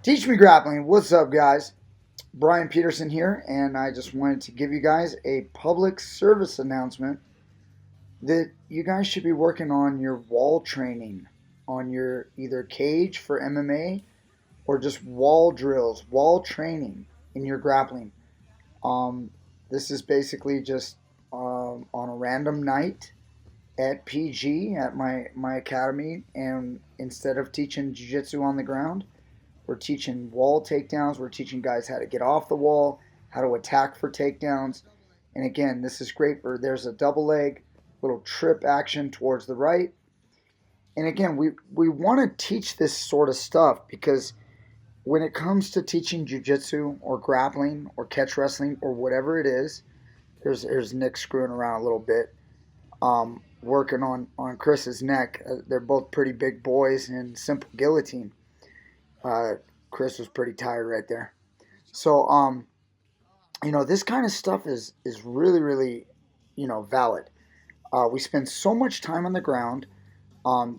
Teach Me Grappling. What's up, guys? Brian Peterson here, and I just wanted to give you guys a public service announcement that you guys should be working on your wall training, on your either cage for MMA or just wall drills, wall training in your grappling. This is basically just on a random night at PG at my academy, and instead of teaching jiu-jitsu on the ground, we're teaching wall takedowns. We're teaching guys how to get off the wall, how to attack for takedowns. And again, this is great for, there's a double leg, little trip action towards the right. And again, we want to teach this sort of stuff because when it comes to teaching jiu-jitsu or grappling or catch wrestling or whatever it is, there's Nick screwing around a little bit, working on Chris's neck. They're both pretty big boys in simple guillotine. Chris was pretty tired right there. So, this kind of stuff is really, really, valid. We spend so much time on the ground. A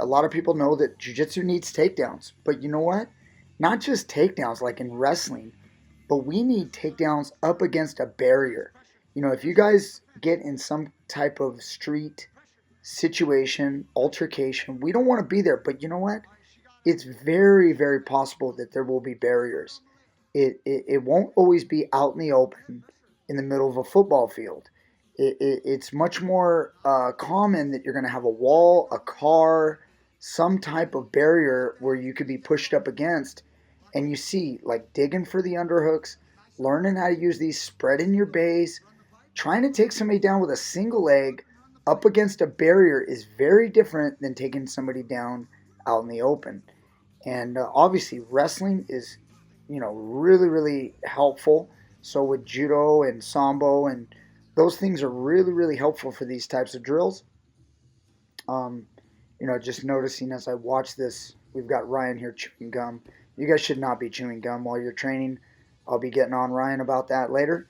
lot of people know that jiu-jitsu needs takedowns, but you know what? Not just takedowns like in wrestling, but we need takedowns up against a barrier. If you guys get in some type of street situation, altercation, we don't want to be there, but you know what? It's very, very possible that there will be barriers. It won't always be out in the open in the middle of a football field. It's much more common that you're going to have a wall, a car, some type of barrier where you could be pushed up against. And you see, like digging for the underhooks, learning how to use these, spreading your base, trying to take somebody down with a single leg up against a barrier is very different than taking somebody down out in the open. And obviously wrestling is, really, really helpful. So with judo and sambo, and those things are really, really helpful for these types of drills. Just noticing as I watch this, we've got Ryan here chewing gum. You guys should not be chewing gum while you're training. I'll be getting on Ryan about that later.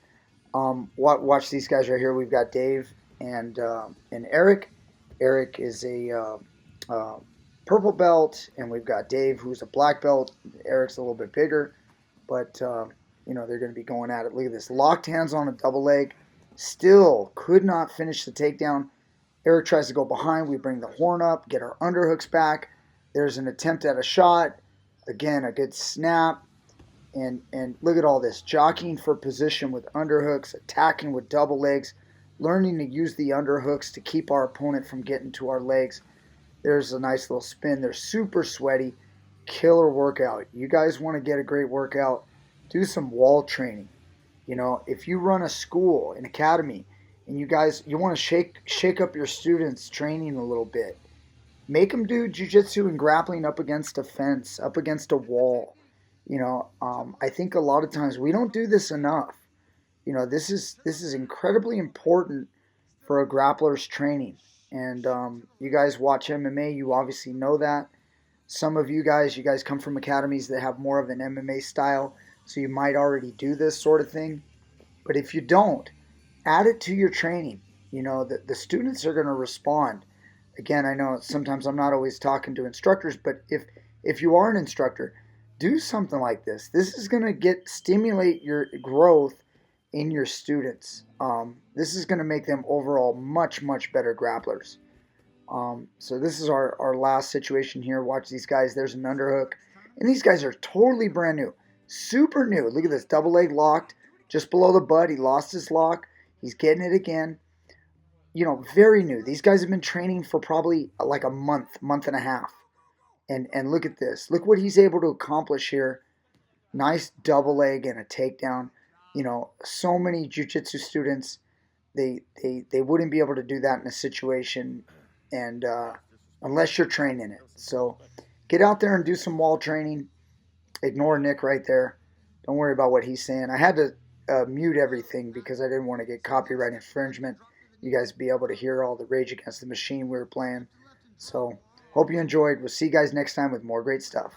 Watch these guys right here. We've got Dave and Eric. Eric is a purple belt, and we've got Dave, who's a black belt. Eric's a little bit bigger, but they're going to be going at it. Look at this, locked hands on a double leg, still could not finish the takedown. Eric tries to go behind. We bring the horn up, get our underhooks back. There's an attempt at a shot. Again, a good snap, and look at all this, jockeying for position with underhooks, attacking with double legs, learning to use the underhooks to keep our opponent from getting to our legs. There's a nice little spin. They're super sweaty. Killer workout. You guys want to get a great workout, do some wall training. If you run a school, an academy, and you want to shake up your students' training a little bit, make them do jiu-jitsu and grappling up against a fence, up against a wall. I think a lot of times we don't do this enough. This is incredibly important for a grappler's training. And you guys watch MMA, you obviously know that. Some of you guys come from academies that have more of an MMA style, so you might already do this sort of thing. But if you don't, add it to your training. The students are going to respond. Again, I know sometimes I'm not always talking to instructors, but if you are an instructor, do something like this. This is going to stimulate your growth in your students. This is going to make them overall much, much better grapplers. So this is our last situation here. Watch these guys. There's an underhook. And these guys are totally brand new. Super new. Look at this. Double leg locked just below the butt. He lost his lock. He's getting it again. Very new. These guys have been training for probably like a month and a half. And look at this. Look what he's able to accomplish here. Nice double leg and a takedown. So many jiu-jitsu students, they wouldn't be able to do that in a situation, and unless you're training it. So get out there and do some wall training. Ignore Nick right there. Don't worry about what he's saying. I had to mute everything because I didn't want to get copyright infringement. You guys be able to hear all the Rage Against the Machine we were playing. So hope you enjoyed. We'll see you guys next time with more great stuff.